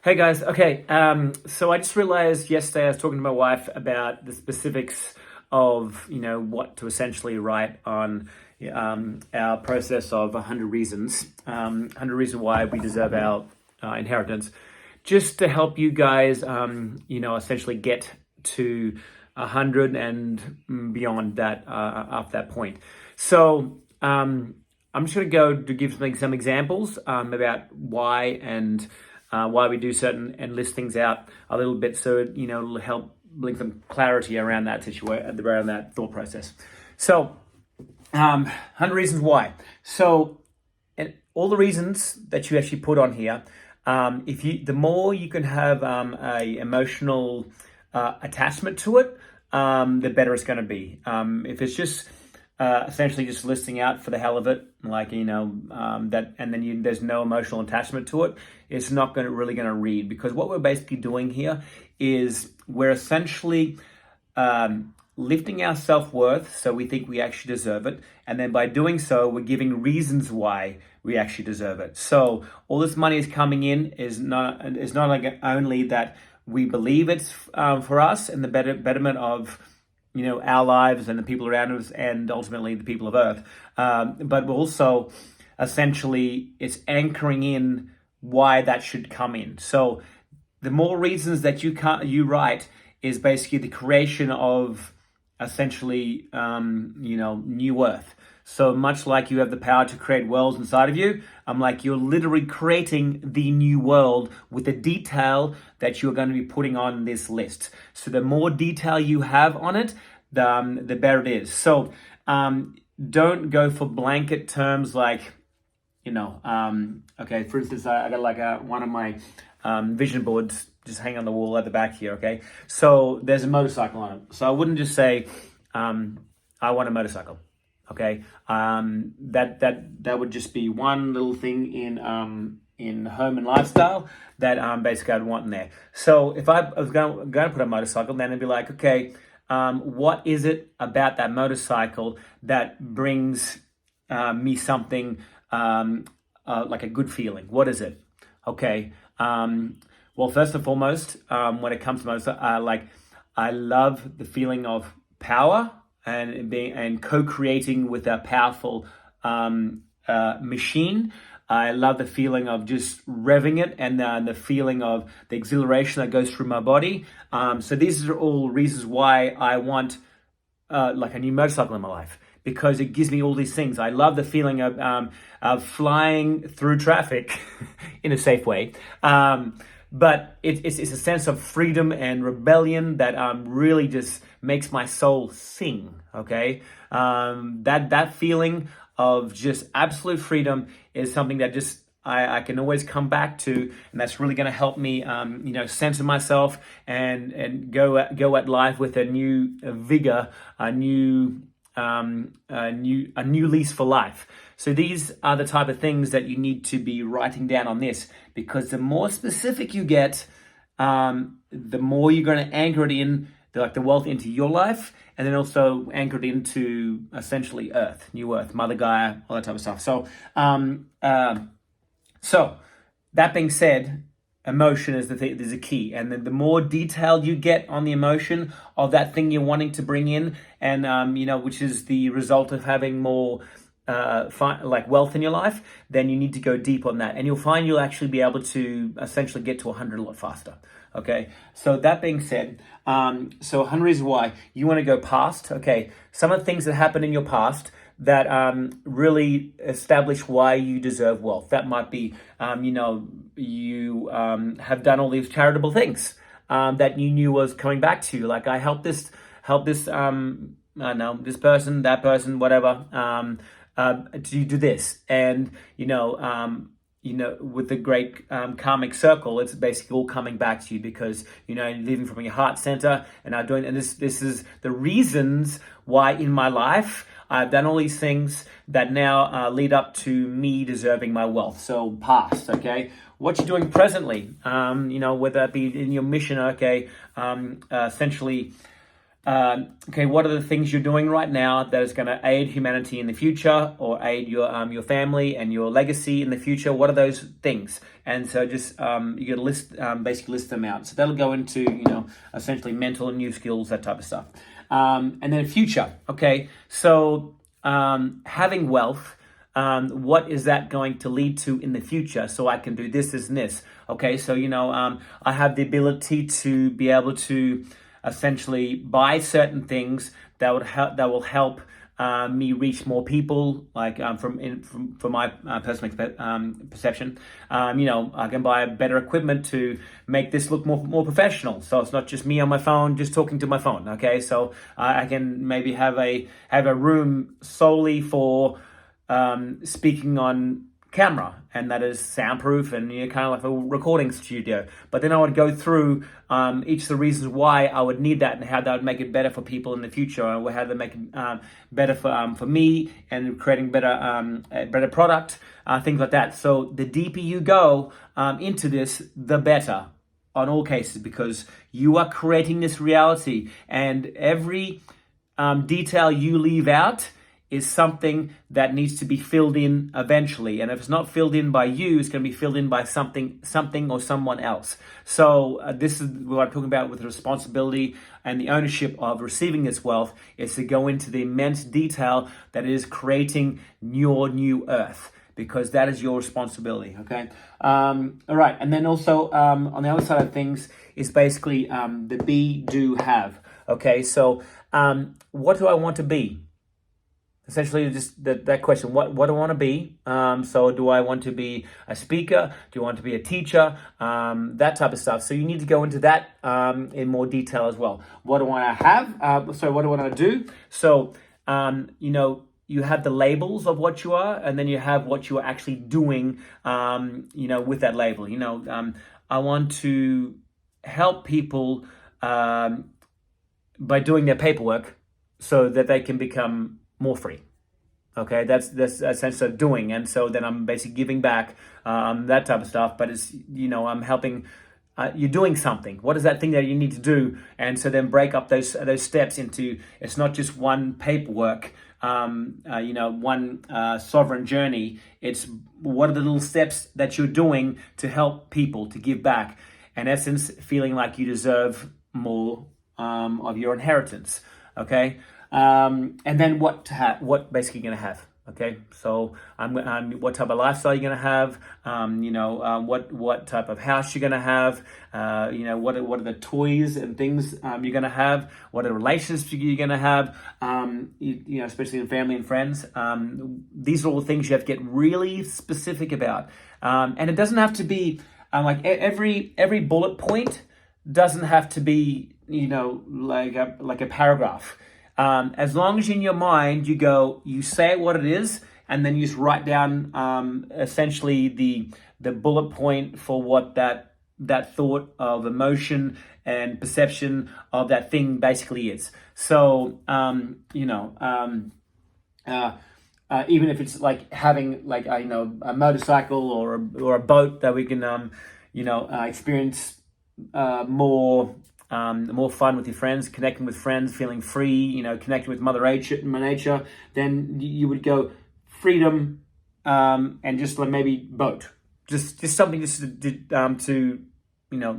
Hey guys, okay, so I just realized yesterday I was talking to my wife about the specifics of, what to essentially write on our process of 100 reasons, 100 reasons why we deserve our inheritance, just to help you guys, essentially get to 100 and beyond that, after that point. So, I'm just going to go to give some examples about why and why we do certain and list things out a little bit, so it'll help bring some clarity around that situation, around that thought process. So, 100 reasons why. So, and all the reasons that you actually put on here, the more you can have a emotional attachment to it, the better it's going to be. If it's just essentially just listing out for the hell of it, like that, and then there's no emotional attachment to it, it's not really going to read, because what we're basically doing here is we're essentially lifting our self-worth, so we think we actually deserve it, and then by doing so, we're giving reasons why we actually deserve it. So all this money is coming in is not like only that we believe it's for us and the betterment of our lives and the people around us, and ultimately the people of Earth. But we're also essentially, it's anchoring in why that should come in. So the more reasons that you write is basically the creation of essentially, new Earth. So much like you have the power to create worlds inside of you, I'm like, you're literally creating the new world with the detail that you're going to be putting on this list. So the more detail you have on it, the better it is. So don't go for blanket terms like, okay, for instance, I got like one of my vision boards just hanging on the wall at the back here, okay? So there's a motorcycle on it. So I wouldn't just say, I want a motorcycle. Okay, that would just be one little thing in home and lifestyle that basically I'd want in there. So if I was going to put a motorcycle, then it'd be like, okay, what is it about that motorcycle that brings me something like a good feeling? What is it? Okay, well, first and foremost, when it comes to motorcycle, I love the feeling of power and co-creating with a powerful machine. I love the feeling of just revving it, and the feeling of the exhilaration that goes through my body. So these are all reasons why I want like a new motorcycle in my life, because it gives me all these things. I love the feeling of flying through traffic in a safe way. But it's a sense of freedom and rebellion that really just makes my soul sing, okay? That feeling of just absolute freedom is something that just I can always come back to, and that's really going to help me, center myself and go at life with a new vigor, a new lease for life. So these are the type of things that you need to be writing down on this, because the more specific you get, the more you're going to anchor it in, the wealth into your life, and then also anchor it into essentially Earth, New Earth, Mother Gaia, all that type of stuff. So that being said, emotion is the key, and the more detailed you get on the emotion of that thing you're wanting to bring in, and which is the result of having more wealth in your life, then you need to go deep on that, and you'll find you'll actually be able to essentially get to 100 a lot faster. Okay, so that being said, so 100 reasons why you want to go past. Okay, some of the things that happened in your past that really establish why you deserve wealth. That might be, you have done all these charitable things that you knew was coming back to you. Like, I helped this, I don't know, this person, that person, whatever, to do this. And, with the great karmic circle, it's basically all coming back to you, because you're living from your heart center and are doing. And this is the reasons why in my life I've done all these things that now lead up to me deserving my wealth. So past, okay, what you're doing presently, whether that be in your mission, okay, essentially. okay, what are the things you're doing right now that is going to aid humanity in the future, or aid your family and your legacy in the future? What are those things? And so just you got to basically list them out. So that'll go into essentially mental and new skills, that type of stuff. And then future. Okay, so having wealth. What is that going to lead to in the future? So I can do this, and this. Okay, so I have the ability to be able to essentially buy certain things that will help me reach more people, like from my personal perception. I can buy better equipment to make this look more professional, so it's not just me on my phone just talking to my phone. Okay, so I can maybe have a room solely for speaking on camera, and that is soundproof and kind of like a recording studio. But then I would go through each of the reasons why I would need that and how that would make it better for people in the future, or how to make it better for me and creating a better product, things like that. So the deeper you go into this, the better on all cases, because you are creating this reality, and every detail you leave out is something that needs to be filled in eventually. And if it's not filled in by you, it's going to be filled in by something or someone else. So this is what I'm talking about with the responsibility and the ownership of receiving this wealth, is to go into the immense detail that is creating your new earth, because that is your responsibility. Okay. All right. And then also on the other side of things is basically the be, do, have. Okay. So what do I want to be? Essentially, just that question, what do I want to be? So do I want to be a speaker? Do you want to be a teacher? That type of stuff. So you need to go into that in more detail as well. What do I want to have? What do I want to do? So, you have the labels of what you are, and then you have what you are actually doing, with that label. I want to help people by doing their paperwork so that they can become more free. Okay, that's a sense of doing, and so then I'm basically giving back, that type of stuff. But it's I'm helping. You're doing something. What is that thing that you need to do? And so then break up those steps into. It's not just one paperwork. One sovereign journey. It's what are the little steps that you're doing to help people, to give back. In essence, feeling like you deserve more of your inheritance. Okay. And then what basically you're gonna have. Okay, so what type of lifestyle you're gonna have. What type of house you're gonna have. What are the toys and things you're gonna have. What are the relationships you're gonna have. Especially in family and friends. These are all things you have to get really specific about. And it doesn't have to be like every bullet point doesn't have to be like a paragraph. As long as in your mind you say what it is, and then you just write down essentially the bullet point for what that thought of emotion and perception of that thing basically is. So even if it's like having a motorcycle or a boat that we can experience more fun with your friends, connecting with friends, feeling free, connecting with Mother Nature, then you would go freedom, and just like maybe boat, just something just to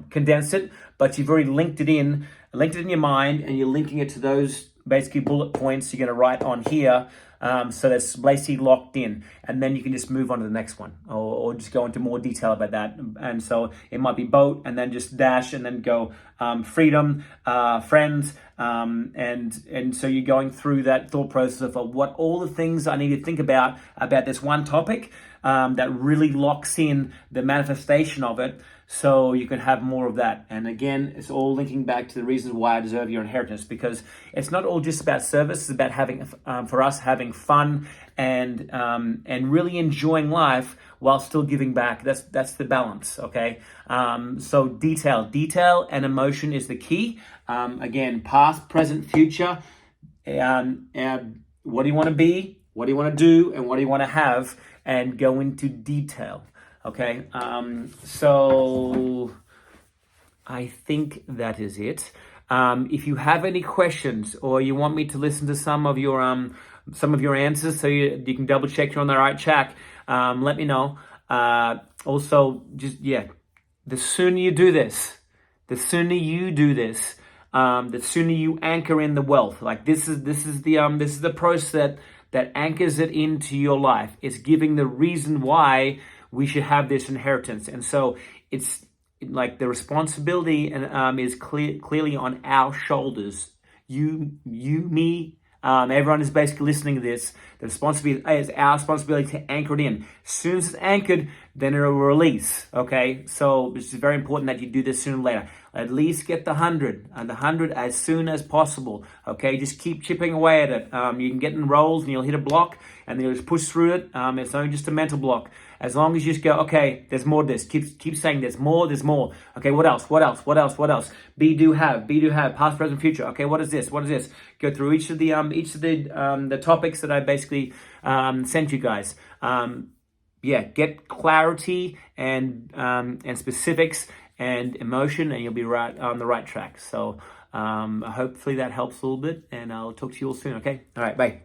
condense it. But you've already linked it in your mind, and you're linking it to those basically bullet points you're going to write on here. So that's basically locked in, and then you can just move on to the next one, or just go into more detail about that. And so it might be boat, and then just dash, and then go freedom, friends, and so you're going through that thought process of what all the things I need to think about this one topic that really locks in the manifestation of it, so you can have more of that. And again, it's all linking back to the reasons why I deserve your inheritance, because it's not all just about service. It's about having fun and really enjoying life while still giving back. That's the balance. Okay. So detail and emotion is the key. Again, past, present, future. What do you want to be? What do you want to do? And what do you want to have? And go into detail. Okay, so I think that is it. If you have any questions or you want me to listen to some of your answers, so you can double check you're on the right track, let me know. Also, the sooner you do this, the sooner you anchor in the wealth. Like this is the process that anchors it into your life. It's giving the reason why we should have this inheritance. And so it's like the responsibility and is clearly on our shoulders. You, me, everyone is basically listening to this. The responsibility is our responsibility to anchor it in. As soon as it's anchored, then it will release. Okay, so it's very important that you do this sooner or later. At least get the 100 and the 100 as soon as possible. Okay, just keep chipping away at it. You can get in rolls and you'll hit a block and then you'll just push through it. It's only just a mental block. As long as you just go, okay, there's more to this. Keep saying there's more. Okay, what else? Be, do, have, past, present, future. Okay, what is this? Go through each of the topics that I basically sent you guys. Get clarity and specifics and emotion, and you'll be right on the right track. So hopefully that helps a little bit, and I'll talk to you all soon. Okay, all right, bye.